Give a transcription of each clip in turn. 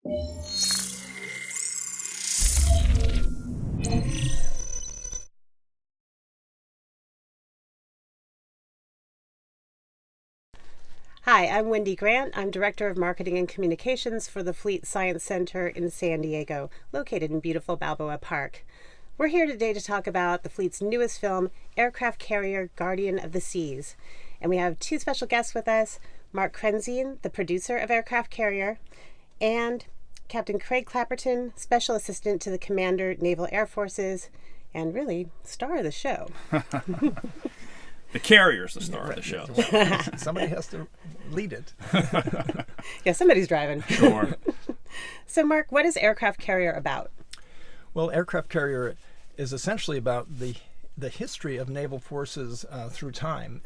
Hi, I'm Wendy Grant. I'm Director of Marketing and Communications for the Fleet Science Center in San Diego, located in beautiful Balboa Park. We're here today to talk about the fleet's newest film, Aircraft Carrier Guardian of the Seas. And we have two special guests with us, Mark Krenzien, the producer of Aircraft Carrier, and Captain Craig Clapperton, Special Assistant to the Commander, Naval Air Forces, and really, star of the show. The carrier's the star of the show. Somebody has to lead it. Yeah, somebody's driving. Sure. So, Mark, what is Aircraft Carrier about? Well, Aircraft Carrier is essentially about the history of naval forces through time,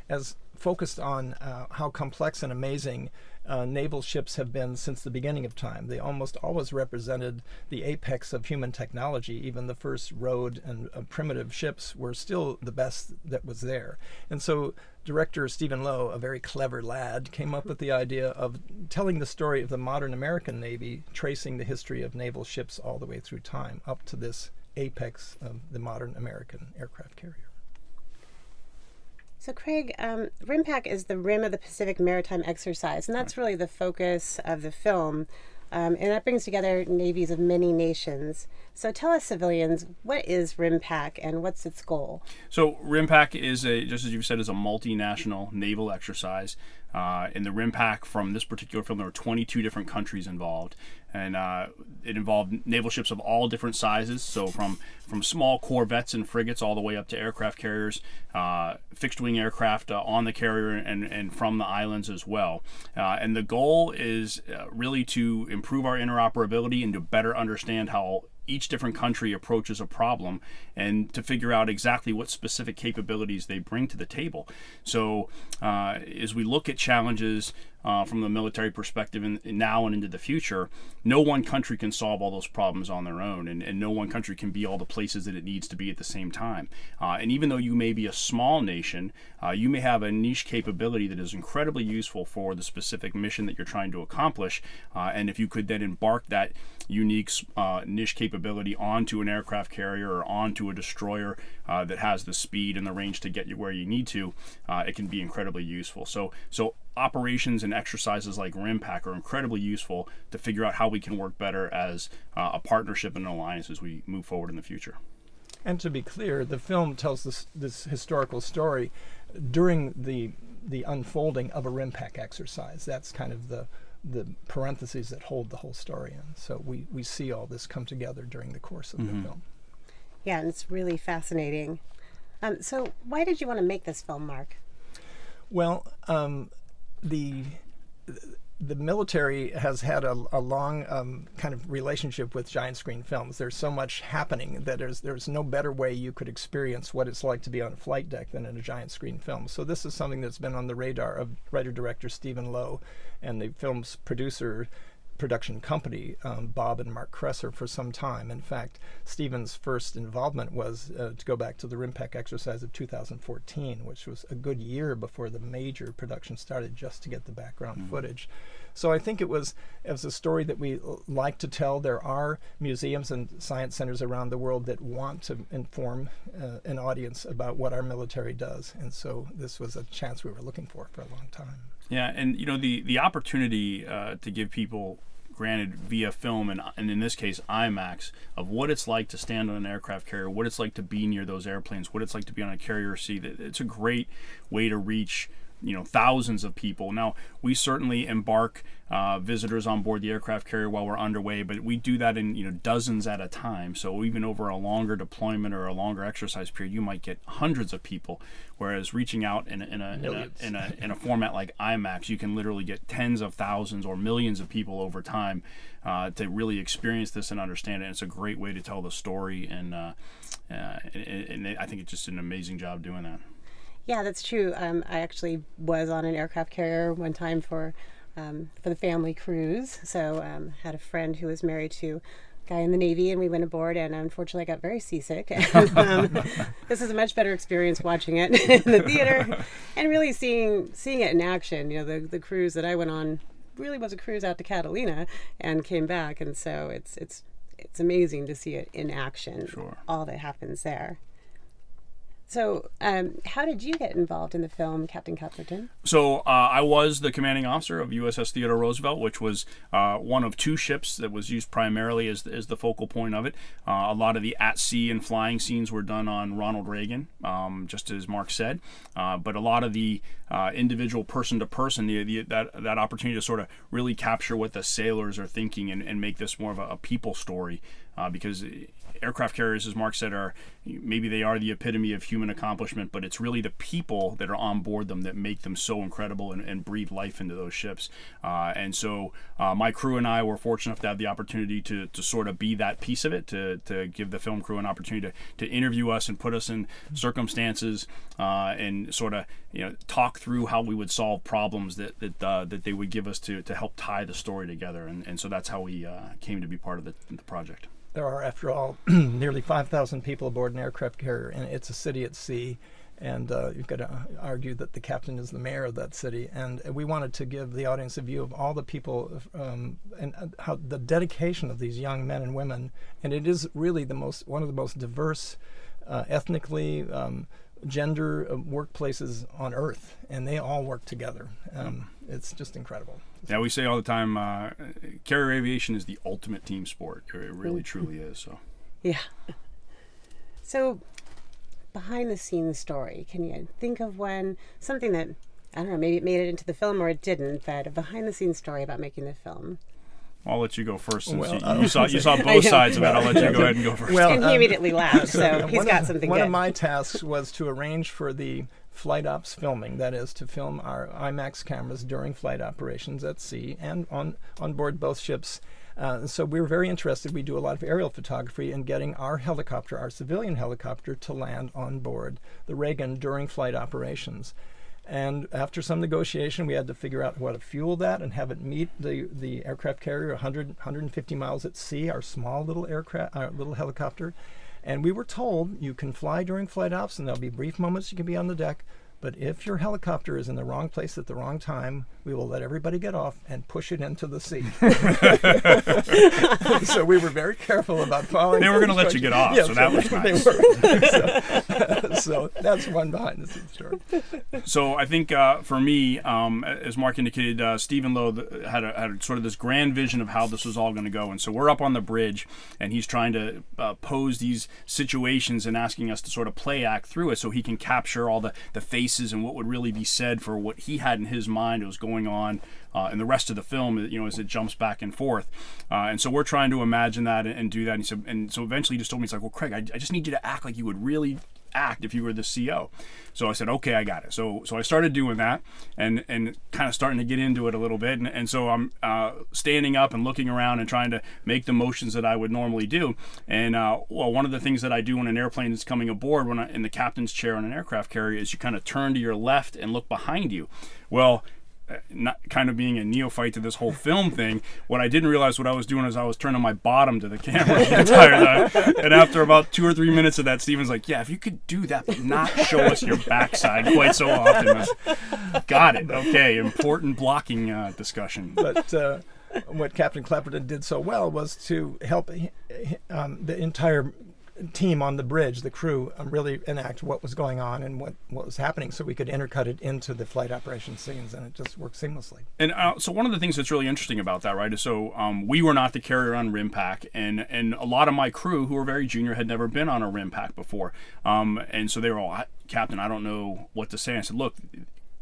as focused on how complex and amazing naval ships have been since the beginning of time. They almost always represented the apex of human technology. Even the first road and primitive ships were still the best that was there. And so director Stephen Lowe, a very clever lad, came up with the idea of telling the story of the modern American Navy, tracing the history of naval ships all the way through time, up to this apex of the modern American aircraft carrier. So, Craig, RIMPAC is the Rim of the Pacific Maritime Exercise, and that's really the focus of the film. And that brings together navies of many nations. So tell us, civilians, what is RIMPAC and what's its goal? So RIMPAC is, just as you said, is a multinational naval exercise. In the RIMPAC, from this particular film, there were 22 different countries involved. And it involved naval ships of all different sizes, so from small corvettes and frigates all the way up to aircraft carriers, fixed-wing aircraft on the carrier and from the islands as well. And the goal is really to improve our interoperability and to better understand how each different country approaches a problem and to figure out exactly what specific capabilities they bring to the table. So as we look at challenges from the military perspective now and into the future, no one country can solve all those problems on their own, and no one country can be all the places that it needs to be at the same time. And even though you may be a small nation, you may have a niche capability that is incredibly useful for the specific mission that you're trying to accomplish. And if you could then embark that unique niche capability onto an aircraft carrier or onto a destroyer that has the speed and the range to get you where you need to, it can be incredibly useful. So operations and exercises like RIMPAC are incredibly useful to figure out how we can work better as a partnership and an alliance as we move forward in the future. And to be clear, the film tells this historical story during the unfolding of a RIMPAC exercise. That's kind of the parentheses that hold the whole story in. So we see all this come together during the course of the film. Yeah, and it's really fascinating. So why did you want to make this film, Mark? Well, the military has had a long kind of relationship with giant screen films. There's so much happening that there's no better way you could experience what it's like to be on a flight deck than in a giant screen film. So this is something that's been on the radar of writer-director Stephen Lowe and the film's production company, Bob and Mark Kresser, for some time. In fact, Stephen's first involvement was to go back to the RIMPAC exercise of 2014, which was a good year before the major production started, just to get the background footage. So I think it was a story that we like to tell. There are museums and science centers around the world that want to inform an audience about what our military does. And so this was a chance we were looking for a long time. Yeah, and the opportunity to give people, granted via film and in this case IMAX, of what it's like to stand on an aircraft carrier, what it's like to be near those airplanes, what it's like to be on a carrier seat. It's a great way to reach thousands of people. Now, we certainly embark visitors on board the aircraft carrier while we're underway, but we do that in dozens at a time. So even over a longer deployment or a longer exercise period, you might get hundreds of people. Whereas reaching out in a format like IMAX, you can literally get tens of thousands or millions of people over time to really experience this and understand it. And it's a great way to tell the story, and I think it's just an amazing job doing that. Yeah, that's true. I actually was on an aircraft carrier one time for the family cruise. So had a friend who was married to a guy in the Navy, and we went aboard, and unfortunately I got very seasick. This is a much better experience watching it in the theater and really seeing it in action. The cruise that I went on really was a cruise out to Catalina and came back, and so it's amazing to see it in action. Sure. All that happens there. So, how did you get involved in the film, Captain Copperton? So I was the commanding officer of USS Theodore Roosevelt, which was one of two ships that was used primarily as the focal point of it. A lot of the at-sea and flying scenes were done on Ronald Reagan, just as Mark said. But a lot of the individual person-to-person, that opportunity to sort of really capture what the sailors are thinking and make this more of a people story. Because aircraft carriers, as Mark said, maybe they are the epitome of human accomplishment, but it's really the people that are on board them that make them so incredible and breathe life into those ships. And so my crew and I were fortunate enough to have the opportunity to sort of be that piece of it, to give the film crew an opportunity to interview us and put us in circumstances and sort of talk through how we would solve problems that they would give us to help tie the story together. And so that's how we came to be part of the project. There are, after all, nearly 5,000 people aboard an aircraft carrier, and it's a city at sea. And you've got to argue that the captain is the mayor of that city. And we wanted to give the audience a view of all the people and how the dedication of these young men and women. And it is really one of the most diverse, ethnically, gender workplaces on Earth, and they all work together. It's just incredible. Yeah, we say all the time, carrier aviation is the ultimate team sport. It really, truly is. So. Yeah. So, behind the scenes story, can you think of something that, I don't know, maybe it made it into the film or it didn't, but a behind the scenes story about making the film? I'll let you go first since you saw both sides of it. I'll let you go ahead and go first. And he immediately laughed, so he's got something One good. of my tasks was to arrange for the flight ops filming, that is, to film our IMAX cameras during flight operations at sea and on board both ships. So we were very interested. We do a lot of aerial photography in getting our helicopter, our civilian helicopter, to land on board the Reagan during flight operations. And after some negotiation, we had to figure out how to fuel that and have it meet the aircraft carrier 150 miles at sea, our small little little helicopter. And we were told you can fly during flight ops and there'll be brief moments you can be on the deck. But if your helicopter is in the wrong place at the wrong time, we will let everybody get off and push it into the sea. So we were very careful about following. They were going to let you get off, so that was nice. They were. So that's one behind the scenes story. So I think for me, as Mark indicated, Stephen Lowe had a sort of this grand vision of how this was all going to go. And so we're up on the bridge, and he's trying to pose these situations and asking us to sort of play act through it so he can capture all the faces and what would really be said for what he had in his mind was going on in the rest of the film, as it jumps back and forth. And so we're trying to imagine that and do that. And he said, and so eventually he just told me, he's like, well, Craig, I just need you to act like you would really act if you were the CO. So I said, okay, I got it. So I started doing that and kind of starting to get into it a little bit. And so I'm standing up and looking around and trying to make the motions that I would normally do. And one of the things that I do when an airplane is coming aboard, when I'm in the captain's chair on an aircraft carrier, is you kind of turn to your left and look behind you. Well, not kind of being a neophyte to this whole film thing, what I didn't realize what I was doing is I was turning my bottom to the camera the entire time. And after about 2 or 3 minutes of that, Steven's like, yeah, if you could do that, but not show us your backside quite so often. Got it. Okay, important blocking discussion. But what Captain Clapperton did so well was to help the entire team on the bridge, the crew, really enact what was going on and what was happening so we could intercut it into the flight operation scenes, and it just worked seamlessly. And so one of the things that's really interesting about that, right, is so we were not the carrier on RIMPAC, and a lot of my crew who were very junior had never been on a RIMPAC before. And so they were all, Captain, I don't know what to say. I said, look,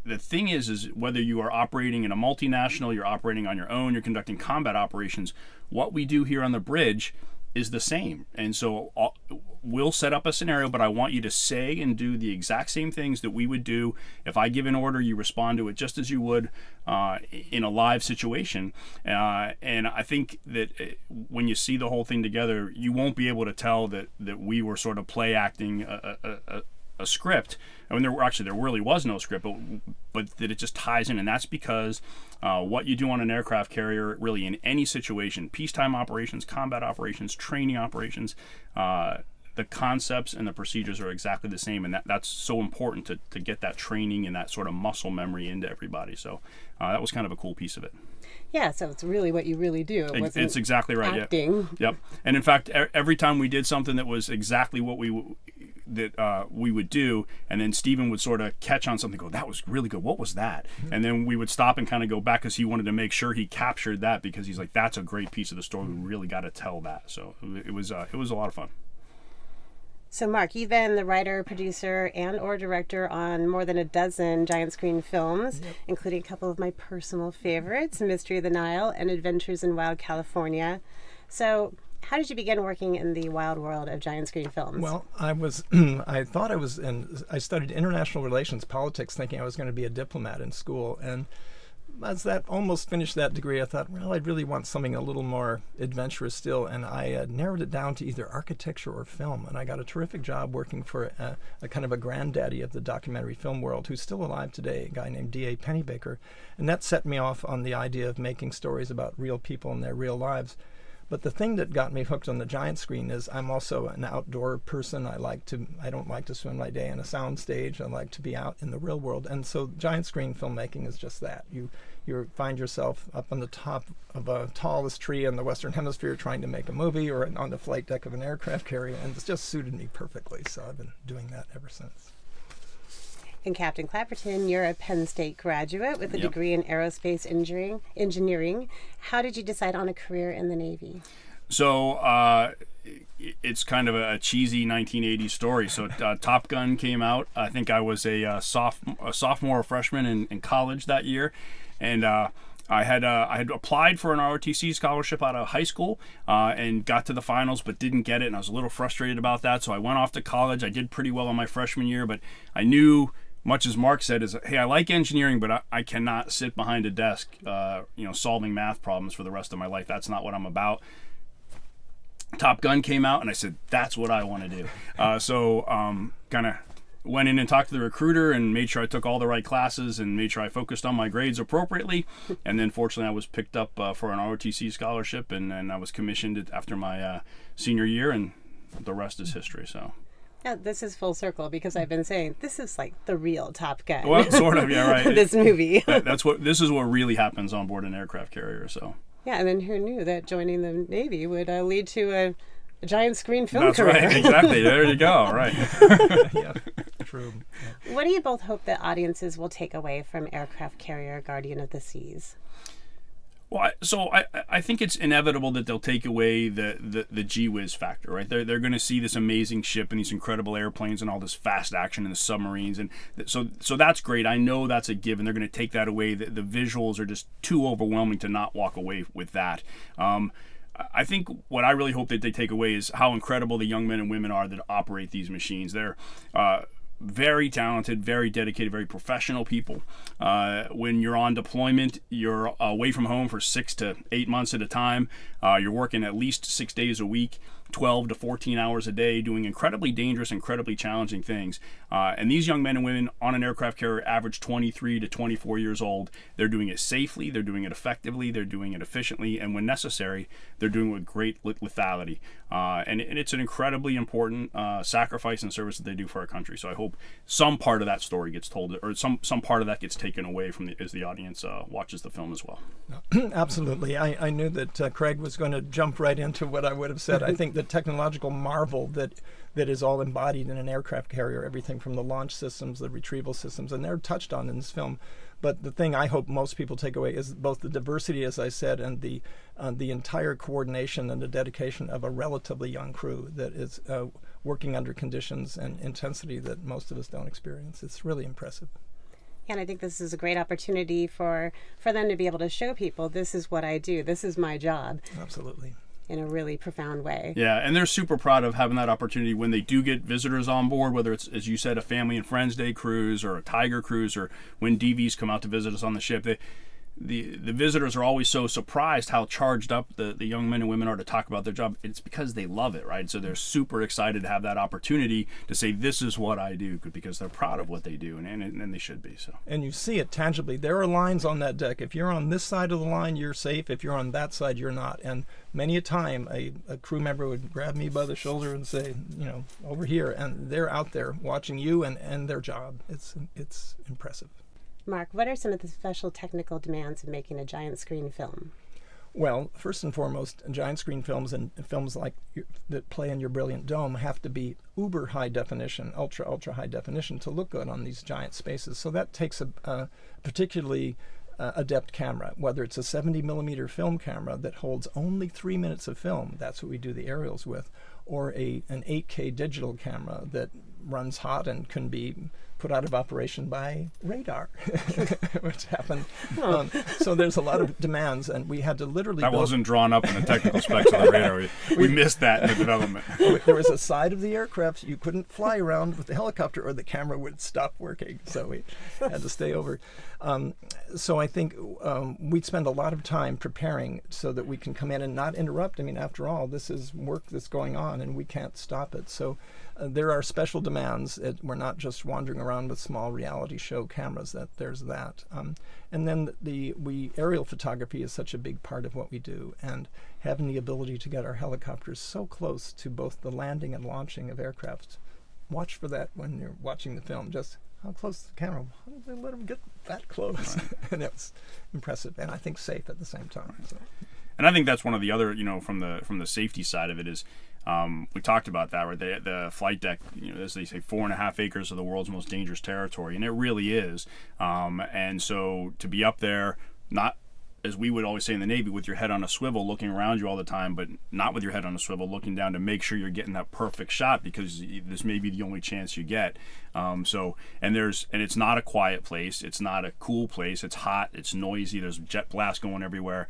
the thing is whether you are operating in a multinational, you're operating on your own, you're conducting combat operations, what we do here on the bridge is the same. And so we'll set up a scenario, but I want you to say and do the exact same things that we would do. If I give an order, you respond to it just as you would in a live situation. And I think that when you see the whole thing together, you won't be able to tell that we were sort of play acting a script. I mean, there really was no script, but that it just ties in, and that's because what you do on an aircraft carrier, really in any situation, peacetime operations, combat operations, training operations, the concepts and the procedures are exactly the same, and that's so important to get that training and that sort of muscle memory into everybody. So that was kind of a cool piece of it. Yeah, so it's really what you really do. It wasn't It's exactly right. acting. Yep. And in fact, every time we did something that was exactly what we would do, and then Stephen would sort of catch on something, go, that was really good. What was that? And then we would stop and kind of go back because he wanted to make sure he captured that, because he's like, that's a great piece of the story. We really got to tell that. So it was a lot of fun. So Mark, you've been the writer, producer, and or director on more than a dozen giant screen films, including a couple of my personal favorites, Mystery of the Nile and Adventures in Wild California. So how did you begin working in the wild world of giant screen films? Well, I studied international relations, politics, thinking I was going to be a diplomat in school. And as that almost finished that degree, I thought, well, I'd really want something a little more adventurous still. And I narrowed it down to either architecture or film. And I got a terrific job working for a kind of a granddaddy of the documentary film world, who's still alive today, a guy named D.A. Pennybaker. And that set me off on the idea of making stories about real people and their real lives. But the thing that got me hooked on the giant screen is I'm also an outdoor person. I don't like to spend my day on a sound stage. I like to be out in the real world. And so giant screen filmmaking is just that. You find yourself up on the top of a tallest tree in the Western Hemisphere trying to make a movie, or on the flight deck of an aircraft carrier, and it's just suited me perfectly. So I've been doing that ever since. And Captain Clapperton, you're a Penn State graduate with a degree in aerospace engineering. How did you decide on a career in the Navy? So it's kind of a cheesy 1980s story. So Top Gun came out. I think I was a sophomore or freshman in college that year, and I had applied for an ROTC scholarship out of high school and got to the finals, but didn't get it, and I was a little frustrated about that. So I went off to college. I did pretty well in my freshman year, but I knew, much as Mark said, is, hey, I like engineering, but I cannot sit behind a desk, solving math problems for the rest of my life. That's not what I'm about. Top Gun came out, and I said, that's what I want to do. So kind of went in and talked to the recruiter and made sure I took all the right classes and made sure I focused on my grades appropriately. And then fortunately I was picked up for an ROTC scholarship, and then I was commissioned after my senior year, and the rest is history. So. Yeah, this is full circle, because I've been saying this is like the real Top Gun. Well, sort of, yeah, right. This movie. This is what really happens on board an aircraft carrier. So. Yeah, and then who knew that joining the Navy would lead to a giant screen film That's career? That's right, exactly. There you go. Right. Yeah, true. Yeah. What do you both hope that audiences will take away from Aircraft Carrier Guardian of the Seas? Well, I think it's inevitable that they'll take away the gee whiz factor, right? They're going to see this amazing ship and these incredible airplanes and all this fast action in the submarines, and so that's great. I know that's a given. They're going to take that away. The visuals are just too overwhelming to not walk away with that. I think what I really hope that they take away is how incredible the young men and women are that operate these machines. They're very talented, very dedicated, very professional people. When you're on deployment, you're away from home for 6 to 8 months at a time. You're working at least 6 days a week, 12 to 14 hours a day, doing incredibly dangerous, incredibly challenging things. And these young men and women on an aircraft carrier average 23 to 24 years old. They're doing it safely, they're doing it effectively, they're doing it efficiently, and when necessary, they're doing it with great lethality. And it's an incredibly important sacrifice and service that they do for our country. So I hope some part of that story gets told, or some part of that gets taken away from as the audience watches the film as well. Absolutely. I knew that Craig was going to jump right into what I would have said. I think the technological marvel that is all embodied in an aircraft carrier, everything from the launch systems, the retrieval systems, and they're touched on in this film. But the thing I hope most people take away is both the diversity, as I said, and the entire coordination and the dedication of a relatively young crew that is working under conditions and intensity that most of us don't experience. It's really impressive. And I think this is a great opportunity for them to be able to show people, this is what I do, this is my job. Absolutely. In a really profound way. Yeah, and they're super proud of having that opportunity when they do get visitors on board, whether it's, as you said, a Family and Friends Day cruise or a Tiger cruise, or when DVs come out to visit us on the ship. The visitors are always so surprised how charged up the young men and women are to talk about their job. It's because they love it, right? So they're super excited to have that opportunity to say, this is what I do, because they're proud of what they do, and they should be. So. And you see it tangibly. There are lines on that deck. If you're on this side of the line, you're safe. If you're on that side, you're not. And many a time, a crew member would grab me by the shoulder and say, over here. And they're out there watching you and their job. It's impressive. Mark, what are some of the special technical demands of making a giant screen film? Well, first and foremost, giant screen films and films like that play in your brilliant dome have to be uber high definition, ultra high definition to look good on these giant spaces. So that takes a particularly adept camera, whether it's a 70 millimeter film camera that holds only 3 minutes of film, that's what we do the aerials with, or an 8K digital camera that runs hot and can be put out of operation by radar, which happened. So there's a lot of demands, and we had to literally that wasn't drawn up in the technical specs of the radar. We missed that in the development. There was a side of the aircraft you couldn't fly around with the helicopter or the camera would stop working, so we had to stay over. So I think we'd spend a lot of time preparing so that we can come in and not interrupt. I mean, after all, this is work that's going on and we can't stop it. So there are special demands. We're not just wandering around with small reality show cameras. There's that. And then aerial photography is such a big part of what we do, and having the ability to get our helicopters so close to both the landing and launching of aircraft. Watch for that when you're watching the film. Just how close to the camera? How did they let them get that close? Right. And it was impressive, and I think safe at the same time. So. And I think that's one of the other, from the safety side of it is, we talked about that, right? The flight deck, as they say, 4.5 acres of the world's most dangerous territory, and it really is. And so to be up there, not as we would always say in the Navy, with your head on a swivel looking around you all the time, but not with your head on a swivel looking down to make sure you're getting that perfect shot, because this may be the only chance you get. And it's not a quiet place. It's not a cool place. It's hot. It's noisy. There's jet blast going everywhere.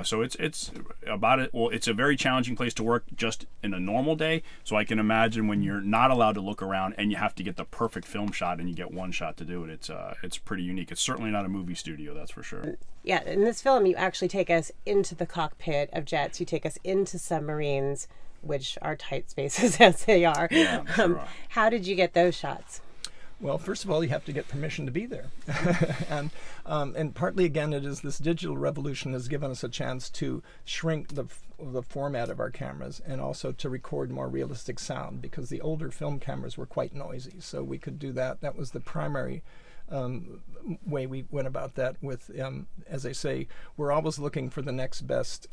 So it's about it. Well, it's a very challenging place to work just in a normal day. So I can imagine when you're not allowed to look around and you have to get the perfect film shot and you get one shot to do it. It's pretty unique. It's certainly not a movie studio, that's for sure. Yeah, in this film, you actually take us into the cockpit of jets. You take us into submarines, which are tight spaces as they are. Yeah, sure. How did you get those shots? Well, first of all, you have to get permission to be there. And partly, again, it is this digital revolution has given us a chance to shrink the format of our cameras and also to record more realistic sound, because the older film cameras were quite noisy. So we could do that. That was the primary way we went about that with, as I say, we're always looking for the next best.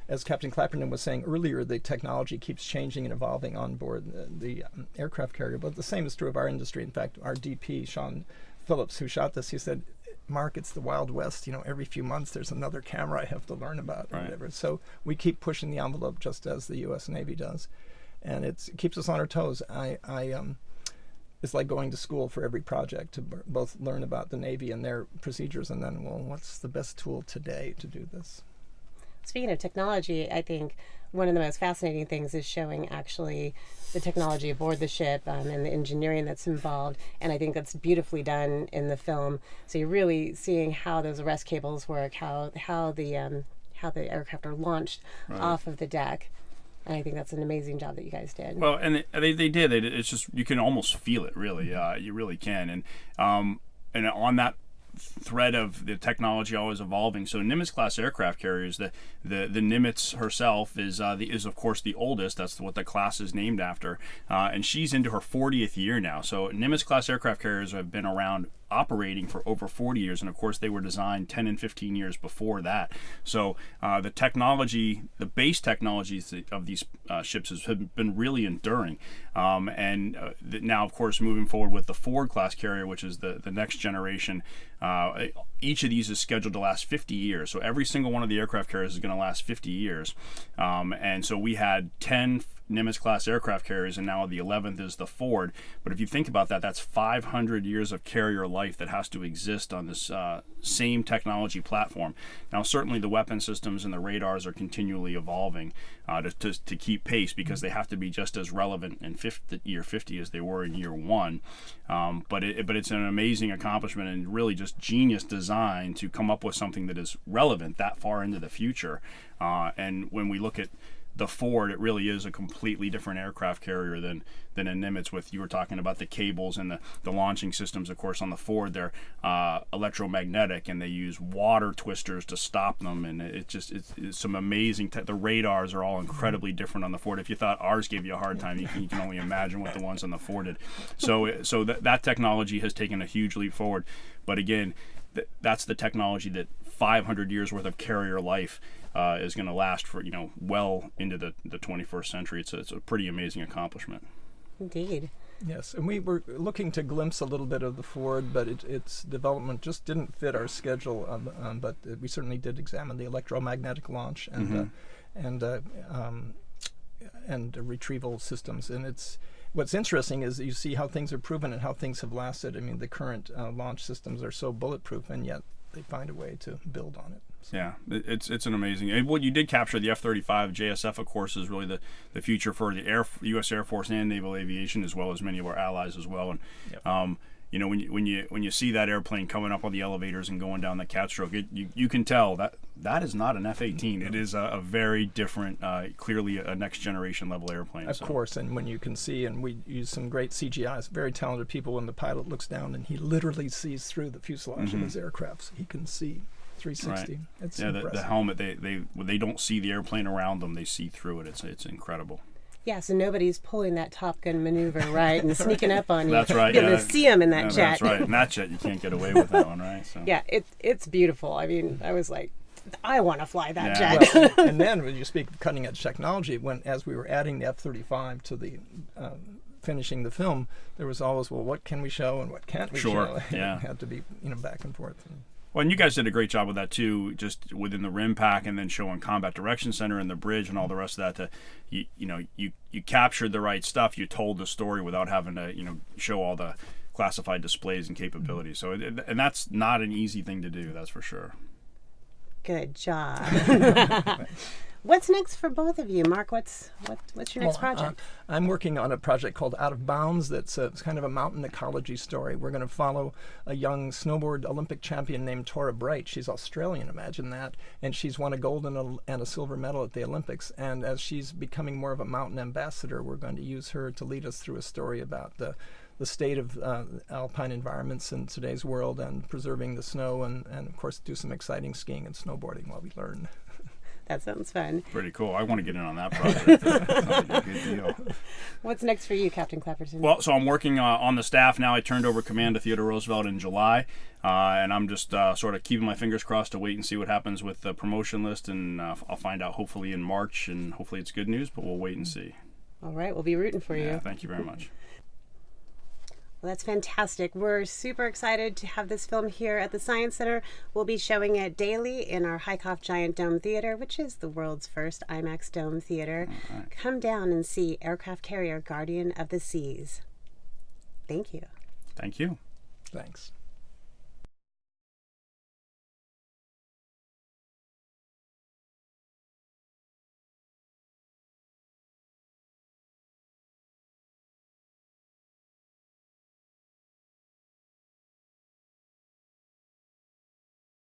As Captain Clapperton was saying earlier, the technology keeps changing and evolving on board the aircraft carrier, but the same is true of our industry. In fact, our DP, Sean Phillips, who shot this, he said, Mark, it's the Wild West. Every few months there's another camera I have to learn about, or whatever. So we keep pushing the envelope just as the U.S. Navy does. And it keeps us on our toes. It's like going to school for every project to both learn about the Navy and their procedures, and then, well, what's the best tool today to do this? Speaking of technology, I think one of the most fascinating things is showing actually the technology aboard the ship and the engineering that's involved, and I think that's beautifully done in the film. So you're really seeing how those arrest cables work, how the aircraft are launched off of the deck. And I think that's an amazing job that you guys did. Well, and they did. It's just, you can almost feel it, really. You really can. And on that thread of the technology always evolving, so Nimitz class aircraft carriers, the Nimitz herself is of course the oldest. That's what the class is named after, and she's into her 40th year now. So Nimitz class aircraft carriers have been around operating for over 40 years, and of course they were designed 10 and 15 years before that. So the technology, the base technologies of these ships have been really enduring, and now of course moving forward with the Ford class carrier, which is the next generation, each of these is scheduled to last 50 years. So every single one of the aircraft carriers is going to last 50 years, and so we had 10 Nimitz class aircraft carriers, and now the 11th is the Ford. But if you think about that, that's 500 years of carrier life that has to exist on this same technology platform. Now certainly the weapon systems and the radars are continually evolving to keep pace, because they have to be just as relevant in year 50 as they were in year 1. But it's an amazing accomplishment and really just genius design to come up with something that is relevant that far into the future. And when we look at the Ford, it really is a completely different aircraft carrier than a Nimitz. With, you were talking about the cables and the launching systems. Of course, on the Ford, they're electromagnetic, and they use water twisters to stop them, and it's some amazing the radars are all incredibly different on the Ford. If you thought ours gave you a hard time, you can only imagine what the ones on the Ford did. So that technology has taken a huge leap forward. But again, that's the technology that 500 years worth of carrier life is going to last for, well into the 21st century. It's a pretty amazing accomplishment. Indeed. Yes, and we were looking to glimpse a little bit of the Ford, but its development just didn't fit our schedule. But we certainly did examine the electromagnetic launch and retrieval systems. And what's interesting is that you see how things are proven and how things have lasted. I mean, the current launch systems are so bulletproof, and yet they find a way to build on it. So. Yeah, it's an amazing. And what you did capture, the F-35 JSF, of course, is really the future for the U.S. Air Force and naval aviation, as well as many of our allies as well. And Yep. when you see that airplane coming up on the elevators and going down the catstroke, you can tell that is not an F-18. It is a very different, clearly a next generation level airplane. Of course, and when you can see, and we use some great CGI, very talented people, when the pilot looks down and he literally sees through the fuselage of his aircraft, so he can see 360. Right. It's yeah, impressive. the helmet, they don't see the airplane around them, they see through it. It's incredible. Yeah, so nobody's pulling that Top Gun maneuver, right, and sneaking up on you. That's right. You're going to see them in that jet. That's right. In that jet, you can't get away with that one, right? So. Yeah, it's beautiful. I mean, I was like, I want to fly that Yeah. jet. Well, and then when you speak of cutting edge technology, as we were adding the F-35 to the finishing the film, there was always, well, what can we show and what can't we show? Yeah. It had to be back and forth. Well, and you guys did a great job with that too, just within the RIMPAC, and then showing Combat Direction Center and the bridge and all the rest of that. You captured the right stuff. You told the story without having to show all the classified displays and capabilities. So and that's not an easy thing to do. That's for sure. Good job. What's next for both of you, Mark? What's your next project? I'm working on a project called Out of Bounds. It's kind of a mountain ecology story. We're going to follow a young snowboard Olympic champion named Tora Bright. She's Australian, imagine that, and she's won a gold and a silver medal at the Olympics. And as she's becoming more of a mountain ambassador, we're going to use her to lead us through a story about the state of alpine environments in today's world, and preserving the snow, and of course do some exciting skiing and snowboarding while we learn. That sounds fun. Pretty cool. I want to get in on that project. That sounds like a good deal. What's next for you, Captain Clapperton? Well, so I'm working on the staff now. I turned over command to Theodore Roosevelt in July, and I'm just sort of keeping my fingers crossed to wait and see what happens with the promotion list, and I'll find out hopefully in March, and hopefully it's good news, but we'll wait and see. All right, we'll be rooting for you. Yeah, thank you very much. Well, that's fantastic. We're super excited to have this film here at the Science Center. We'll be showing it daily in our Hycoff Giant Dome Theater, which is the world's first IMAX dome theater. Right. Come down and see aircraft carrier Guardian of the Seas. Thank you. Thank you. Thanks.